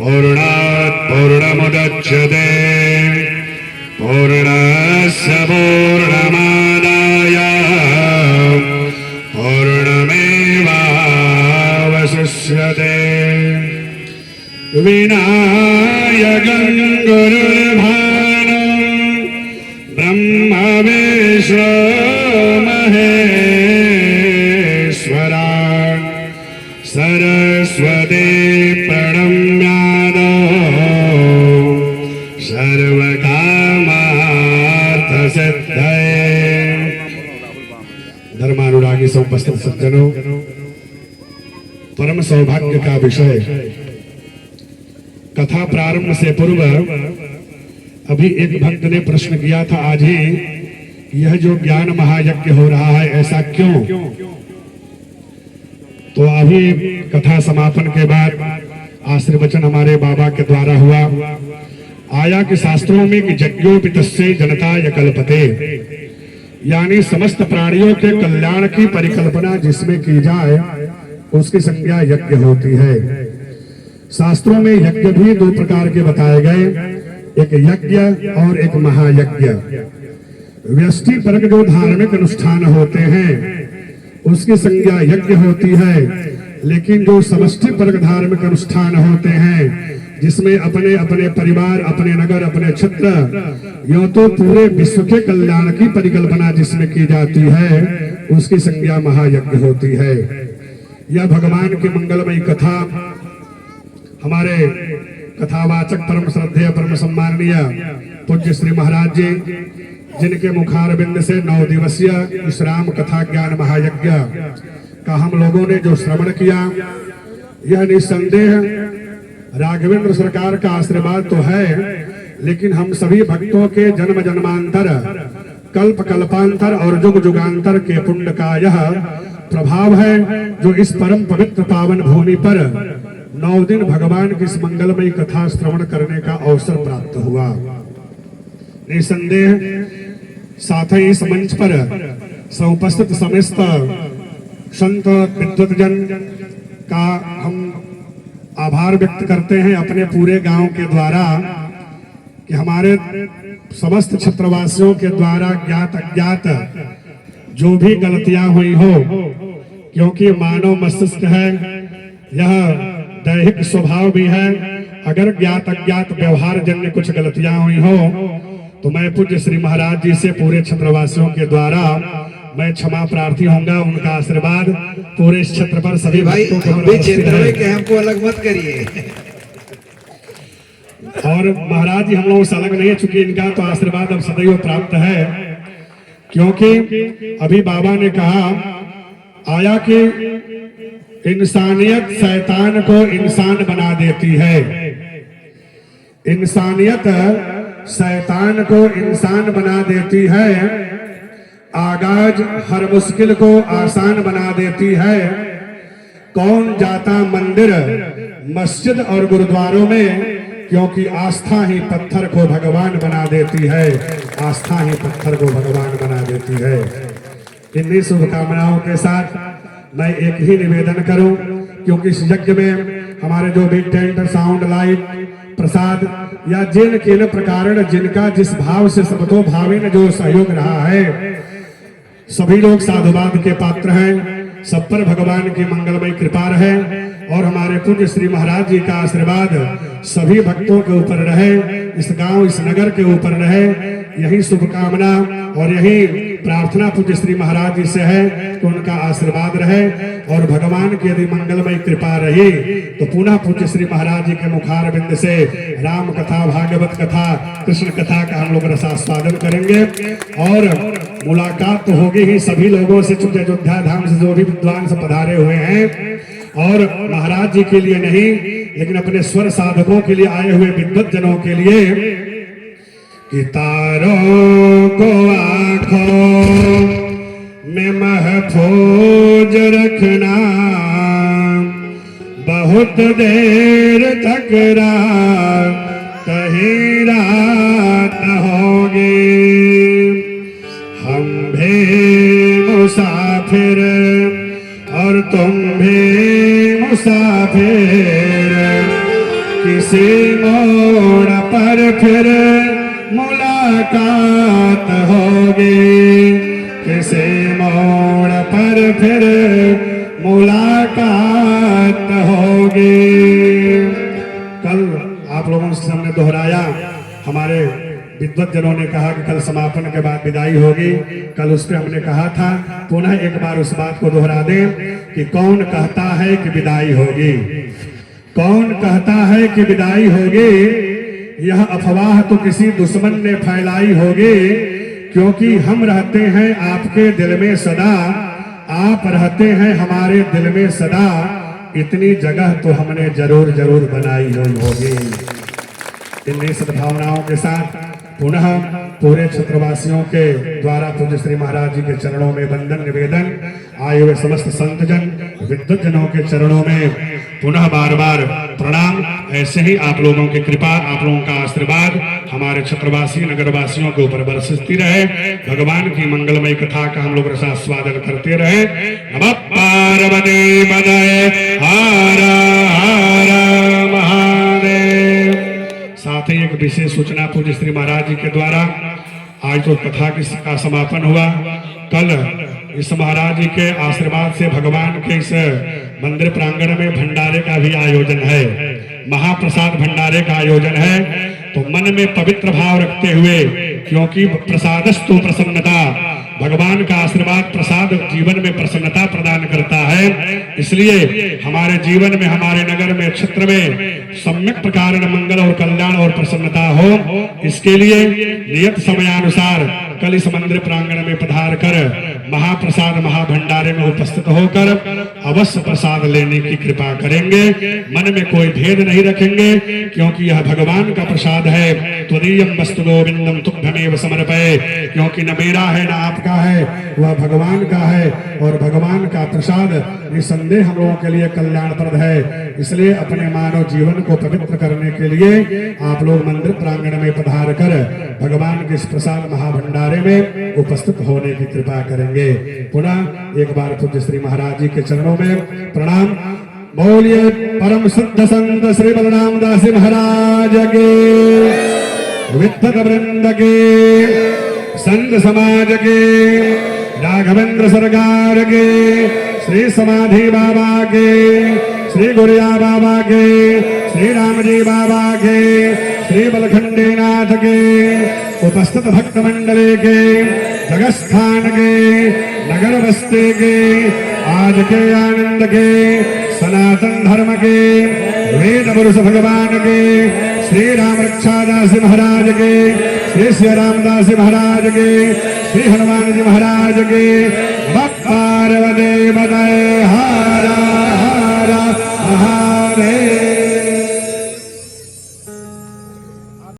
पूर्णात् पूर्णमुदच्यते पूर्णस्य पूर्णमादाय पूर्णमेवावशिष्यते। विनायकं गुरुर्भानु ब्रह्म विष्णु महेश्वरा सरस्वती प्रणम्यादो सर्वकामार्थसिद्धये। धर्मानुरागी उपस्थित सज्जनों, परम सौभाग्य का विषय कथा प्रारंभ से पूर्व अभी एक भक्त ने प्रश्न किया था, आज ही यह जो ज्ञान महायज्ञ हो रहा है ऐसा क्यों? तो अभी कथा समापन के बाद आशीर्वचन हमारे बाबा के द्वारा हुआ। आया कि शास्त्रों में कि यज्ञोपितस्य जनताय कल्पते, यानी समस्त प्राणियों के कल्याण की परिकल्पना जिसमें की जाए उसकी संज्ञा यज्ञ होती है। शास्त्रों में यज्ञ भी दो प्रकार के बताए गए, एक यज्ञ और एक महायज्ञ। व्यष्टि परक जो धार्मिक अनुष्ठान होते हैं उसकी संज्ञा यज्ञ होती है, लेकिन जो समष्टि परक धार्मिक अनुष्ठान होते हैं जिसमें अपने अपने परिवार, अपने नगर, अपने क्षेत्र, यो तो पूरे विश्व के कल्याण की परिकल्पना जिसमें की जाती है उसकी संज्ञा महायज्ञ होती है। यह भगवान की मंगलमयी कथा हमारे कथावाचक परम श्रद्धेय परम सम्माननीय पूज्य श्री महाराज जी, जिनके मुखारबिंद से 9 दिवसीय इस राम कथा ज्ञान महायज्ञ का हम लोगों ने जो श्रवण किया, यह निस्संदेह राघवेंद्र सरकार का आशीर्वाद तो है, लेकिन हम सभी भक्तों के जन्म जन्मांतर, कल्प कल्पांतर और जुग जुगांतर के पुण्य का यह प्रभाव है जो इस परम पवित्र पावन भूमि पर 9 दिन भगवान की इस मंगलमयी कथा श्रवण करने का अवसर प्राप्त हुआ। निसंदेह साथ ही इस मंच पर उपस्थित समस्त संत विद्वतजन का हम आभार व्यक्त करते हैं अपने पूरे गांव के द्वारा कि हमारे समस्त क्षेत्रवासियों के द्वारा ज्ञात अज्ञात जो भी गलतियां हुई हो, क्योंकि मानव मस्तिष्क है, यह दैहिक स्वभाव भी है। अगर ज्ञात अज्ञात व्यवहार जन्य कुछ गलतियां हुई हो तो मैं पूज्य श्री महाराज जी से पूरे क्षेत्रवासियों के द्वारा मैं क्षमा प्रार्थी होऊंगा। उनका आशीर्वाद पूरे इस क्षेत्र पर सभी भक्तों को हमको अलग मत करिए। और महाराज जी हम लोग से अलग नहीं है, चूंकि इनका तो आशीर्वाद अब सदैव प्राप्त है, क्योंकि अभी बाबा ने कहा आया कि इंसानियत शैतान को इंसान बना देती है। इंसानियत शैतान को इंसान बना देती है, आगाज हर मुश्किल को आसान बना देती है। कौन जाता मंदिर मस्जिद और गुरुद्वारों में, क्योंकि आस्था ही पत्थर को भगवान बना देती है। आस्था ही पत्थर को भगवान बना देती है। इन्हीं शुभकामनाओं के साथ मैं एक ही निवेदन करूं, क्योंकि इस यज्ञ में हमारे जो भी टेंट, साउंड, लाइट, प्रसाद या जिन किन प्रकार जिनका जिस भाव से सबतो भावेन जो सहयोग रहा है, सभी लोग साधुवाद के पात्र हैं। सब पर भगवान की मंगलमय कृपा रहे और हमारे पूज्य श्री महाराज जी का आशीर्वाद सभी भक्तों के ऊपर रहे, इस गांव, इस नगर के ऊपर रहे। यही शुभकामना और यही प्रार्थना पूज्य श्री महाराज जी से है कि उनका आशीर्वाद रहे। और भगवान की यदि मंगलमय कृपा रही तो पुनः पूज्य श्री महाराज जी के मुखारबिंद से राम कथा, भागवत कथा, कृष्ण कथा का हम लोग रसास्वादन करेंगे और मुलाकात तो होगी ही सभी लोगों से, चूंकि अयोध्या धाम से जो भी विद्वान से पधारे हुए हैं, और महाराज जी के लिए नहीं लेकिन अपने स्वर साधकों के लिए आए हुए विद्वत जनों के लिए कि तारों को आंखों में महफूज रखना, बहुत देर तक कहीं रात होगी। हम भी मुसाफिर और तुम भी मुसाफिर, किसी मोड़ पर फिर मुलाकात होगी, किसी मोड़ पर फिर मुलाकात होगी। कल आप लोगों से हमने दोहराया, हमारे विद्वत जनों ने कहा कि कल समापन के बाद विदाई होगी। कल उस पर हमने कहा था, पुनः एक बार उस बात को दोहरा दें कि कौन कहता है कि विदाई होगी, कौन कहता है कि विदाई होगी। यह अफवाह तो किसी दुश्मन ने फैलाई होगी, क्योंकि हम रहते हैं आपके दिल में सदा, आप रहते हैं हमारे दिल में सदा, इतनी जगह तो हमने जरूर जरूर बनाई हुई होगी। इन्हीं सद्भावनाओं के साथ पुनः पूरे क्षेत्रवासियों के द्वारा पूज्य श्री महाराज जी के चरणों में वंदन निवेदन, आए हुए समस्त संतजन विद्वत जनों के चरणों में पुनः बार बार प्रणाम। ऐसे ही आप लोगों की कृपा, आप लोगों का आशीर्वाद हमारे क्षेत्रवासी नगरवासियों के ऊपर बरसती रहे। भगवान की मंगलमय कथा का हम लोग रसास्वादन करते रहे। नमः पार्वती पतये हर हर महादेव। साथ ही एक विशेष सूचना पूज्य श्री महाराज जी के द्वारा, आज तो कथा का समापन हुआ, कल इस महाराज जी के आशीर्वाद से भगवान के इस मंदिर प्रांगण में भंडारे का भी आयोजन है, महाप्रसाद भंडारे का आयोजन है। तो मन में पवित्र भाव रखते हुए, क्योंकि प्रसादस्तु प्रसन्नता, भगवान का आशीर्वाद प्रसाद जीवन में प्रसन्नता प्रदान करता है, इसलिए हमारे जीवन में, हमारे नगर में, क्षेत्र में सम्यक प्रकार मंगल और कल्याण और प्रसन्नता हो, इसके लिए नियत समयानुसार कल इस मंदिर प्रांगण में पधार कर महाप्रसाद महाभंडारे में उपस्थित होकर अवश्य प्रसाद लेने की कृपा करेंगे। मन में कोई भेद नहीं रखेंगे, क्योंकि यह भगवान का प्रसाद है। त्वदीयं वस्तु गोविंदम तुभ्यमेव समर्पये, क्योंकि न मेरा है न आपका है, वह भगवान का है। और भगवान का प्रसाद निसंदेह हम लोगों के लिए कल्याणप्रद है। इसलिए अपने मानव जीवन को पवित्र करने के लिए आप लोग मंदिर प्रांगण में पधार कर भगवान के इस प्रसाद महाभंडारे में उपस्थित होने की कृपा करेंगे। पुनः एक बार पूज्य श्री महाराज जी के चरणों में प्रणाम। बोलिए परम सिद्ध संत श्री बलराम दास महाराज के, विद्वत वृंद के, संत समाज के, राघवेंद्र सरकार के, श्री समाधि बाबा के, श्री गुरिया बाबा के, श्री राम जी बाबा के, श्री बलखंडी नाथ के, उपस्थित भक्त मंडली के, जगस्थान के, नगर बस्ती के, आज के आनंद के, सनातन धर्म के, वेद पुरुष भगवान के, श्री राम रक्षादास महाराज के, श्री श्री रामदास महाराज के, श्री हनुमान जी महाराज के,